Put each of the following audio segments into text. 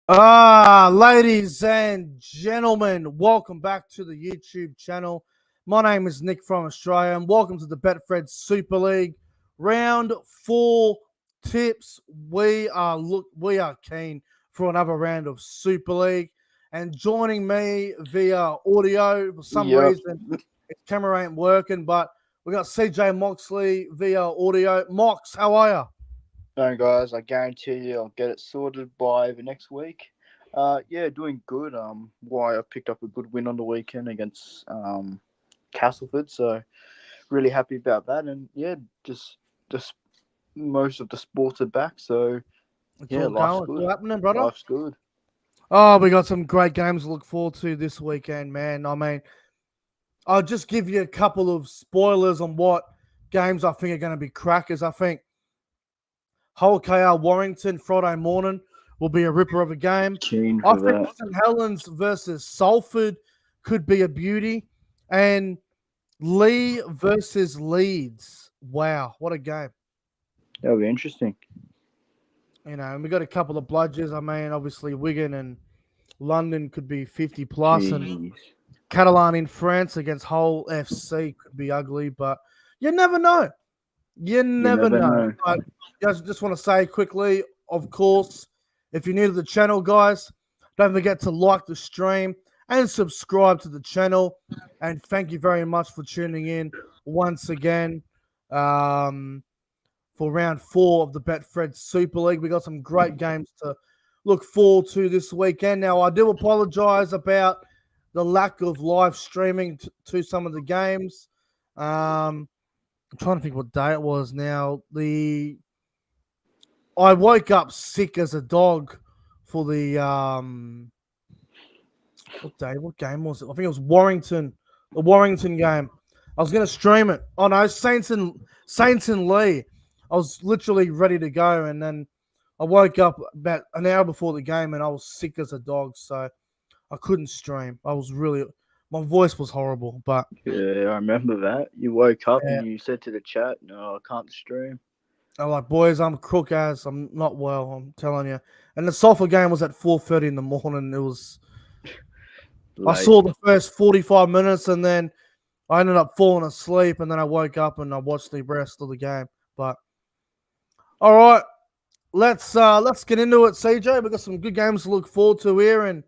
Ladies and gentlemen, welcome back to the YouTube channel. My name is Nick from Australia, and welcome to the Betfred Super League round 4 tips. We are keen for another round of Super League, and joining me via audio for some Yep. reason its camera ain't working, but we got CJ Moxley via audio. Mox, how are you? No, guys, I guarantee you I'll get it sorted by the next week. Yeah, doing good. Why I picked up a good win on the weekend against Castleford, so really happy about that. And yeah, just most of the sports are back, so It's yeah, all life's going. It's good. all happening, brother. Life's good. Oh, we got some great games to look forward to this weekend, man. I mean, I'll just give you a couple of spoilers on what games I think are going to be crackers. I think Hull KR Warrington Friday morning will be a ripper of a game. Keen I for think that. St Helens versus Salford could be a beauty. And Lee versus Leeds. Wow, what a game. That'll be interesting. And we got a couple of bludgers. I mean, obviously, Wigan and London could be 50 plus, and Jeez. Catalan in France against Hull FC could be ugly, but you never know. You You never never know. know. I just want to say quickly, of course, if you're new to the channel, guys, don't forget to like the stream and subscribe to the channel. And thank you very much for tuning in once again for round 4 of the Betfred Super League. We got some great games to look forward to this weekend. Now, I do apologize about the lack of live streaming to some of the games. I'm trying to think what day it was now. I woke up sick as a dog for the what game was it? I think it was Warrington, the Warrington game. I was gonna stream it. Oh no, Saints and Lee. I was literally ready to go, and then I woke up about an hour before the game, and I was sick as a dog, so I couldn't stream. My voice was horrible, but Yeah, I remember that. You woke up yeah, and you said to the chat, "No, I can't stream." I'm like, boys, I'm crook as I'm not well. I'm telling you. And the Salford game was at 4:30 in the morning. I Late. saw the first 45 minutes, and then I ended up falling asleep, and then I woke up and I watched the rest of the game. But all right, let's get into it, CJ. We've got some good games to look forward to here, and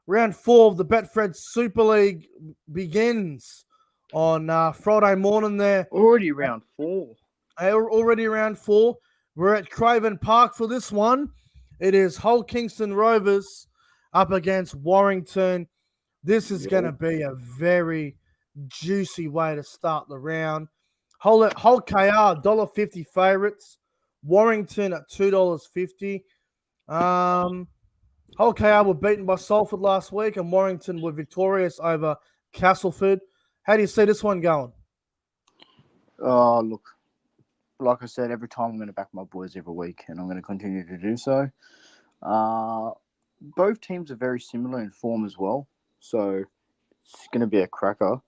round 4 of the Betfred Super League begins on Friday morning. There, Already round 4. already round 4. We're at Craven Park for this one. It is Hull Kingston Rovers up against Warrington. This is going to Yep. be a very juicy way to start the round. Hull KR $1.50 favourites. Warrington at $2.50. Hull KR were beaten by Salford last week, and Warrington were victorious over Castleford. How do you see this one going? Look, like I said, every time I'm going to back my boys every week, and I'm going to continue to do so. Uh, both teams are very similar in form as well, so it's going to be a cracker.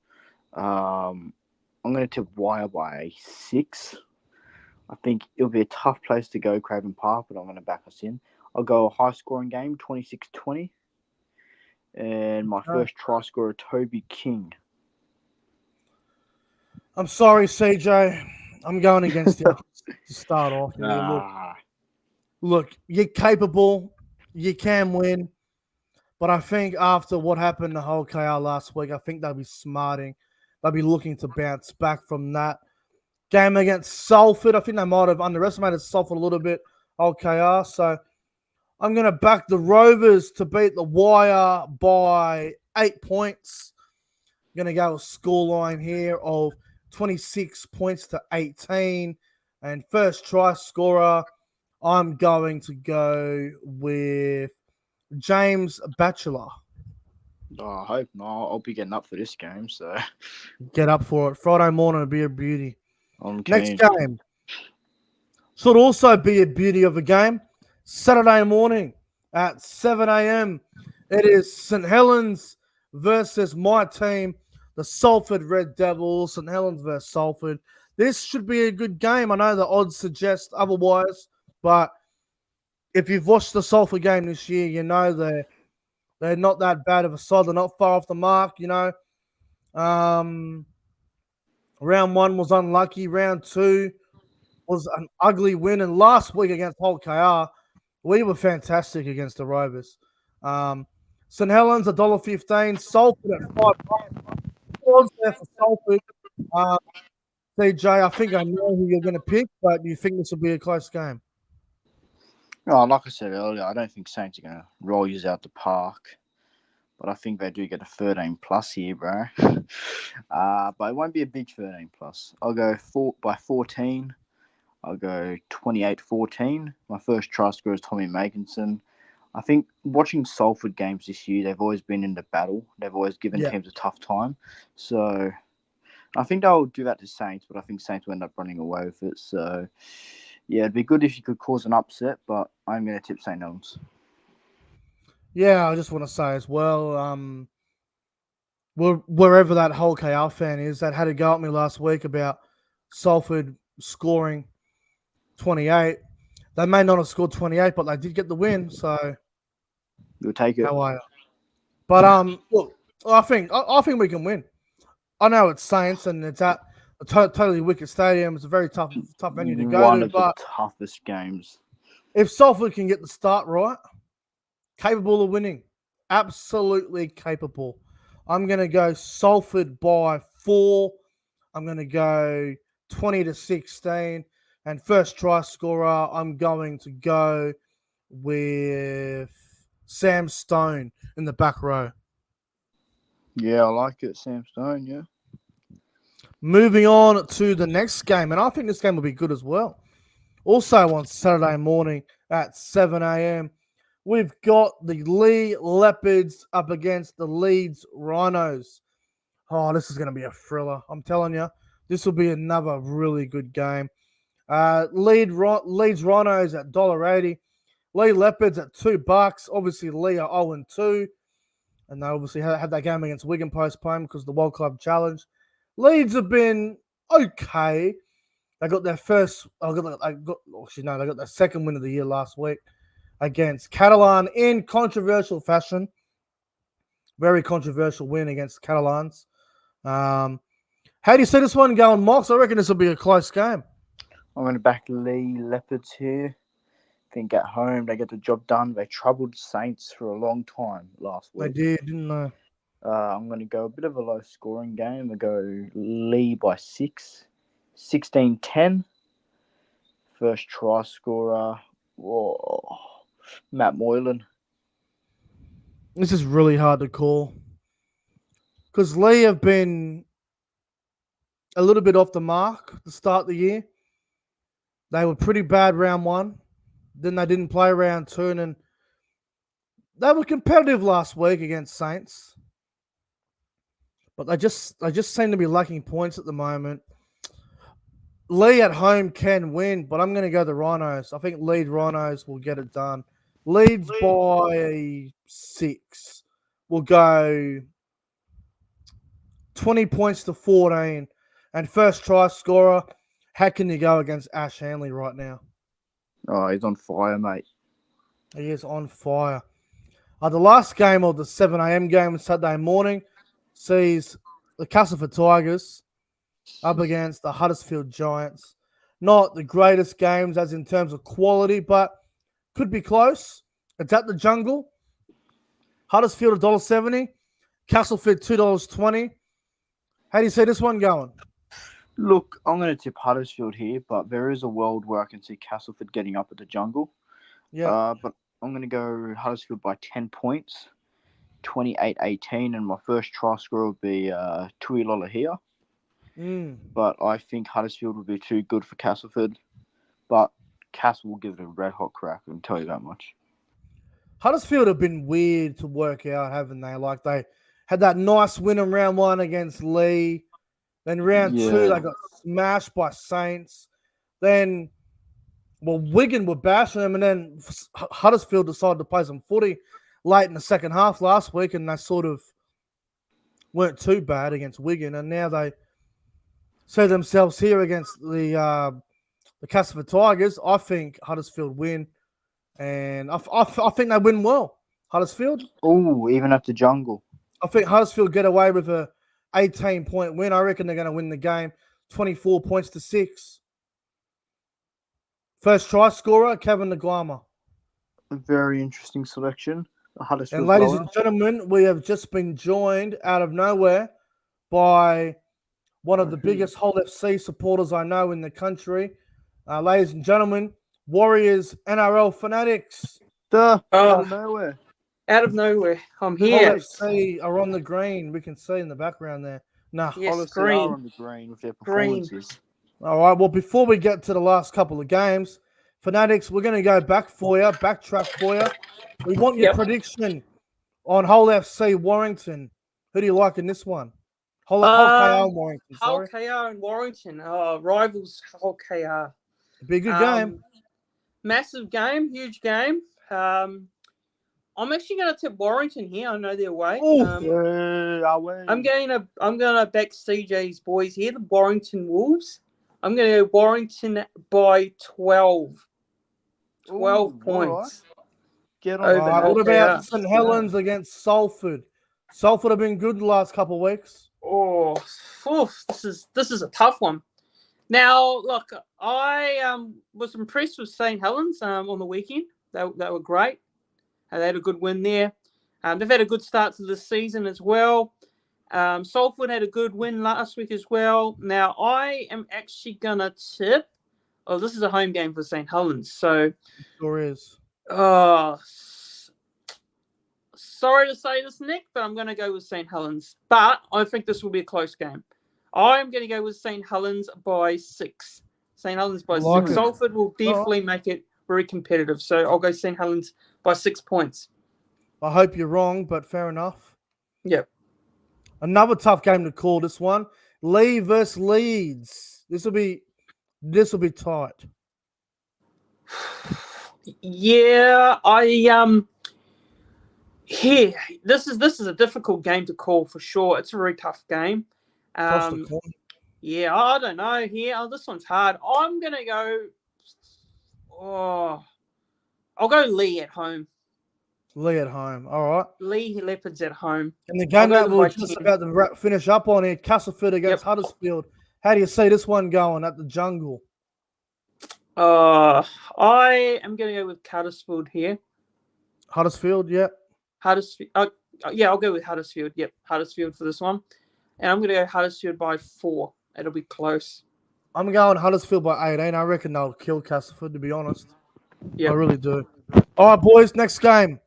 I'm going to tip Wire by 6. I think it'll be a tough place to go, Craven Park, but I'm going to back us in. I'll go a high scoring game, 26-20. And my first try scorer, Toby King. I'm sorry, CJ. I'm going against you to start off here. Ah, Look, you're capable. You can win. But I think after what happened to Hull KR last week, I think they'll be smarting. They'll be looking to bounce back from that game against Salford. I think they might have underestimated Salford a little bit, Hull KR. So I'm going to back the Rovers to beat the Wire by 8 points. I'm going to go a scoreline here of 26 points to 18. And first try scorer, I'm going to go with James Batchelor. I hope not. I'll be getting up for this game, so Get up for it. Friday morning will be a beauty. I'm Next keen. game should also be a beauty of a game. Saturday morning at 7 a.m. It is St. Helens versus my team, the Salford Red Devils. St. Helens versus Salford. This should be a good game. I know the odds suggest otherwise, but if you've watched the Salford game this year, you know they're not that bad of a side. They're not far off the mark. Um, round one was unlucky. Round two was an ugly win, and last week against Hull KR, we were fantastic against the Rovers. St Helens $1.15, Salford at $5. Was there for Salford. Um, CJ, I think I know who you're going to pick, but do you think this will be a close game? Oh, like I said earlier, I don't think Saints are going to roll you out the park. But I think they do get a 13 plus here, bro. But it won't be a big 13 plus. I'll go by 14. I'll go 28-14. My first try scorer is Tommy Makinson. I think watching Salford games this year, they've always been in the battle. They've always given teams a tough time. So I think they'll do that to Saints, but I think Saints will end up running away with it. So, yeah, it'd be good if you could cause an upset, but I'm going to tip St. Helens. Yeah, I just want to say as well, wherever that whole KR fan is, that had a go at me last week about Salford scoring 28. They may not have scored 28, but they did get the win. So You'll take it. how are you? But look, I think we can win. I know it's Saints and it's at a totally wicked stadium. It's a very tough venue to go One to. of But the toughest games. if Salford can get the start right, capable of winning, absolutely capable. I'm going to go Salford by 4. I'm going to go 20-16. And first try scorer, I'm going to go with Sam Stone in the back row. Yeah, I like it, Sam Stone, yeah. Moving on to the next game, and I think this game will be good as well. Also on Saturday morning at 7 a.m., we've got the Lee Leopards up against the Leeds Rhinos. Oh, this is going to be a thriller. I'm telling you, this will be another really good game. Leeds Rhinos at $1.80. Lee Leopards at $2. Obviously, Lee are 0-2. And they obviously had that game against Wigan postponed because of the World Club Challenge. Leeds have been okay. They got their they got their second win of the year last week against Catalan in controversial fashion. Very controversial win against Catalans. How do you see this one going, Mox? I reckon this will be a close game. I'm going to back Lee Leopards here. I think at home they get the job done. They troubled Saints for a long time last week. They did, didn't they? I'm going to go a bit of a low scoring game. I'll go Lee by 6. 16-10. First try scorer. Whoa. Matt Moylan. This is really hard to call. Because Lee have been a little bit off the mark to start the year. They were pretty bad round one. Then they didn't play round two. And then they were competitive last week against Saints. But they just seem to be lacking points at the moment. Lee at home can win, but I'm going to go the Rhinos. I think Leeds Rhinos will get it done. Leeds by 6. We'll go 20 points to 14. And first try scorer, how can you go against Ash Hanley right now? Oh, he's on fire, mate. He is on fire. The last game of the 7 a.m. game Saturday morning sees the Castleford Tigers up against the Huddersfield Giants. Not the greatest games as in terms of quality, but could be close. It's at the Jungle. Huddersfield $1.70. Castleford $2.20. How do you see this one going? Look, I'm going to tip Huddersfield here, but there is a world where I can see Castleford getting up at the Jungle. Yeah. But I'm going to go Huddersfield by 10 points, 28-18, and my first try score will be Tuilola here. But I think Huddersfield will be too good for Castleford. But Castle will give it a red hot crack, I can tell you that much. Huddersfield have been weird to work out, haven't they? Like they had that nice win in round one against Lee. Then round two, they got smashed by Saints. Then, Wigan were bashing them, and then Huddersfield decided to play some footy late in the second half last week, and they sort of weren't too bad against Wigan, and now they see themselves here against the Castleford Tigers. I think Huddersfield win. And I think they win well. Huddersfield. Oh, even at the jungle. I think Huddersfield get away with a 18-point win. I reckon they're going to win the game 24 points to 6. First try scorer, Kevin Nagama. A very interesting selection. The Huddersfield And ladies blower. and gentlemen, we have just been joined out of nowhere by one of the biggest Hull FC supporters I know in the country. Ladies and gentlemen, Warriors NRL fanatics. Out Oh, of nowhere. out of nowhere. I'm Hull here. FC are on the green. We can see in the background there. Nah. Yes, Huddersfield green. are on the green with their Green. performances. All right. Well, before we get to the last couple of games, fanatics, we're going to go backtrack for you. We want your Yep. prediction on Hull FC Warrington. Who do you like in this one? Hull KR Warrington, Hull sorry. KR and Warrington. Rivals Hull KR. Be a good game. Massive game, huge game. I'm actually going to tip Warrington here. I know they're away. Away. I'm going to back CJ's boys here, the Warrington Wolves. I'm going to go Warrington by 12. 12 Ooh, points. all right. Get Over on. All right, Hull what about KR. St Helens against Salford? Salford have been good the last couple of weeks. Oh, this is a tough one. Now, look, I was impressed with St Helens on the weekend. They were great. They had a good win there. They've had a good start to the season as well. Salford had a good win last week as well. Now, I am actually going to tip. Oh, this is a home game for St Helens. So, Sure is. sorry to say this, Nick, but I'm going to go with St Helens. But I think this will be a close game. I'm going to go with St Helens by 6. St Helens by 6. Salford will definitely make it very competitive. So I'll go St Helens by 6 points. I hope you're wrong, but fair enough. Yep. Another tough game to call this one. Lee versus Leeds. This will be tight. Yeah, this is a difficult game to call for sure. It's a very tough game. Yeah, I don't know here. This one's hard. I'm gonna go. I'll go Lee at home. Lee at home. All right. Lee Leopards at home. And the game that we're just about to finish up on here, Castleford against Huddersfield. How do you see this one going at the jungle? I am going to go with Huddersfield here. Huddersfield, yeah. Huddersfield. Yeah, I'll go with Huddersfield. Yep, Huddersfield for this one. And I'm going to go Huddersfield by 4. It'll be close. I'm going Huddersfield by 18. I reckon they'll kill Castleford, to be honest. Yep. I really do. All right, boys, next game.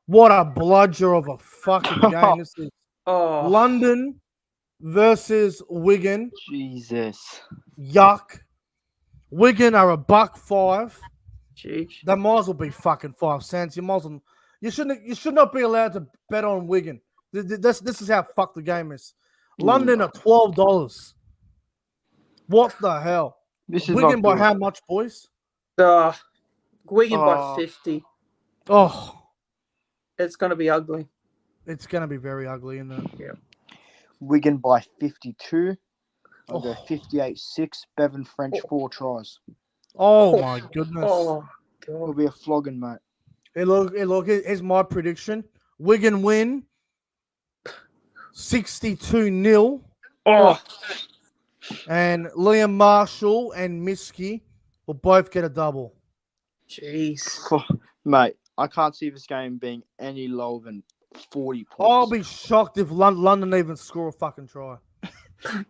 What a bludger of a fucking game this is. London versus Wigan. Jesus. Yuck. Wigan are $1.05. Jeez. That might as well be fucking 5 cents. You should not be allowed to bet on Wigan. This is how fucked the game is. London are $12. What the hell? This is Wigan by how much, boys? Wigan by 50. Oh. It's going to be ugly. It's going to be very ugly, isn't it? Yeah. Wigan by 52. I'll go 58-6. Bevan French 4 tries. Oh, my goodness. Oh, God. It'll be a flogging, mate. Hey, look, here's my prediction. Wigan win 62-0. Oh. And Liam Marshall and Miskey will both get a double. Jeez. Oh, mate, I can't see this game being any lower than 40 points. I'll be shocked if London even score a fucking try.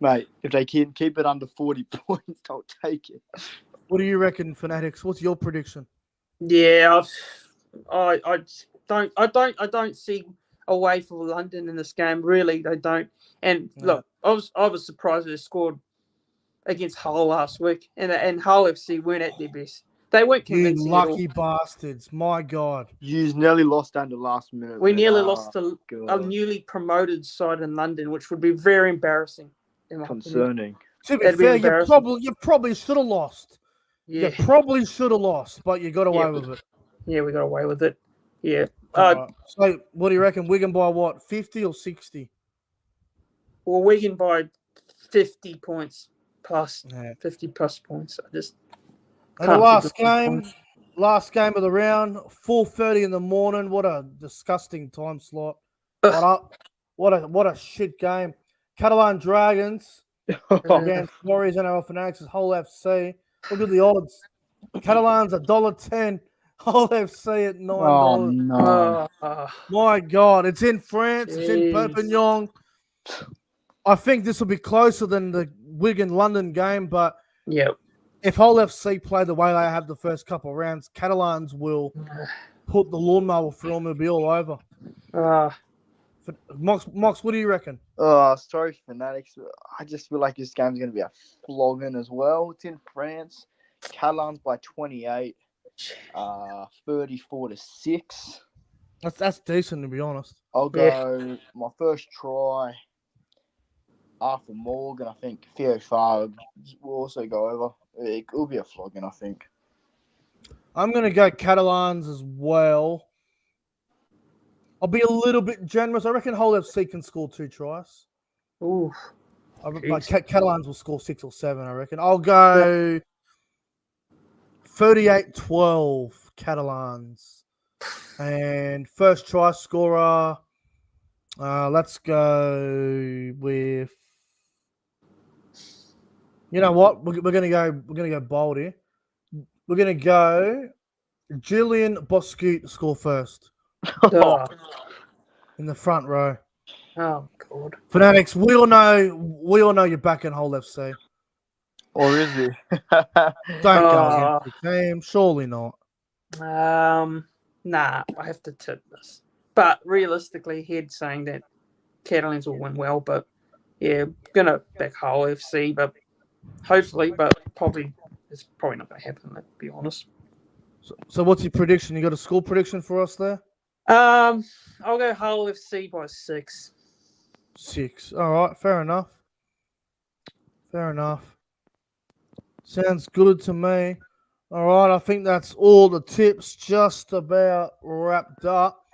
Mate, if they can keep it under 40 points, I'll take it. What do you reckon, Fanatics? What's your prediction? Yeah, I don't see a way for London in this game. Really, they don't. And look, I was surprised they scored against Hull last week, and Hull FC weren't at their best. They weren't convincing. You lucky bastards! My God, you nearly lost down the last minute. We nearly lost to a newly promoted side in London, which would be very embarrassing. Concerning. To be fair, you probably should have lost. Yeah. You probably should have lost, but you got away with it. Yeah, we got away with it. Yeah. Right. So, what do you reckon? Wigan by what? 50 or 60? Well, Wigan by 50 points plus. 50 plus points. And the last game, last game of the round, 4:30 in the morning. What a disgusting time slot. Ugh. What a shit game. Catalan Dragons against Warriors NRL Fanatics' Whole FC. Look at the odds. Catalans $1.10. Whole FC at $9. Oh no! My God, it's in France. It's in Jeez. Perpignan. I think this will be closer than the Wigan London game, but Yep. if Whole FC play the way they have the first couple of rounds, Catalans will put the lawnmower through them. It'll be all over. Mox, what do you reckon? Oh, sorry, Fanatics. I just feel like this game's going to be a flogging as well. It's in France. Catalans by 28, 34-6. That's decent, to be honest. I'll go my first try. Arthur Morgan, I think Theo Farr will also go over. It will be a flogging, I think. I'm going to go Catalans as well. I'll be a little bit generous. I reckon Whole FC can score 2 tries. Ooh. Catalans will score 6 or 7, I reckon. I'll go 38-12 Catalans. And first try scorer, let's go with... You know what? We're gonna go bold here. We're gonna go Julian Boscoot to score first in the front row. Oh God. Fanatics, we all know you're back in Whole FC. Or is he? Don't go against the team. Surely not. Nah, I have to tip this. But realistically, he's saying that Catalans will win well. But yeah, gonna back Whole FC, but hopefully, but it's probably not gonna happen. To be honest. So what's your prediction? You got a score prediction for us there? I'll go Whole FC by 6. 6. All right, fair enough. Sounds good to me. All right, I think that's all the tips just about wrapped up.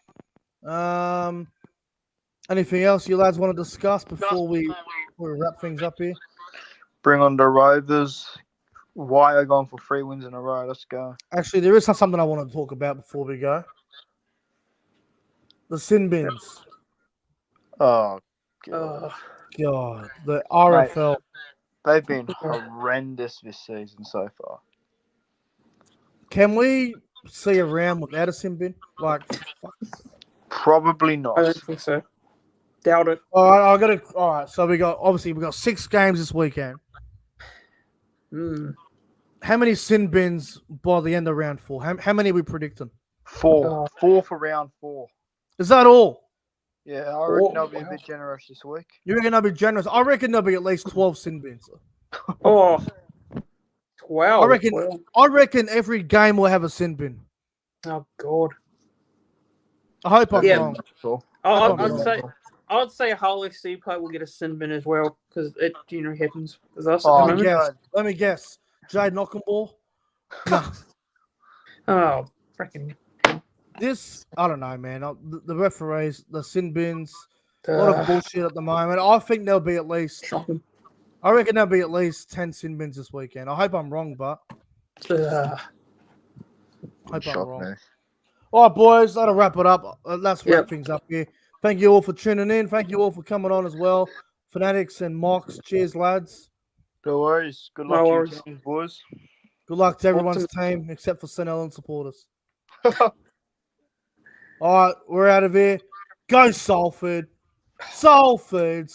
Anything else you lads want to discuss before we wrap things up here? Bring on the Rovers. Why are going for 3 wins in a row? Let's go. Actually, there is something I want to talk about before we go. The sin bins. Oh, God. God, the RFL. They've been horrendous this season so far. Can we see a round without a sin bin? Like, probably not. I don't think so. Doubt it. All right, all right. So we got 6 games this weekend. How many sin bins by the end of round 4? How many are we predicting? 4. 4 for round 4. Is that all? Yeah, I reckon they'll be a bit generous this week. You reckon they'll be generous? I reckon there'll be at least 12 sin bins. 12. I reckon every game will have a sin bin. Oh God. I hope I'm wrong. I'd say a Whole FC player will get a sin bin as well because it generally happens with us. Let me guess. Jade Knockenball? No. Oh, freaking. This, I don't know, man. The referees, the sin bins, a lot of bullshit at the moment. I think there'll be at least, Shocking. I reckon there'll be at least 10 sin bins this weekend. I hope I'm wrong, but I hope I'm wrong. All right, boys, that'll wrap it up. Let's wrap things up here. Thank you all for tuning in. Thank you all for coming on as well. Fanatics and Mox, cheers, lads. No worries. Good luck to your teams, boys. Good luck to everyone's team except for St. Helens supporters. All right, we're out of here. Go Salford. Salford.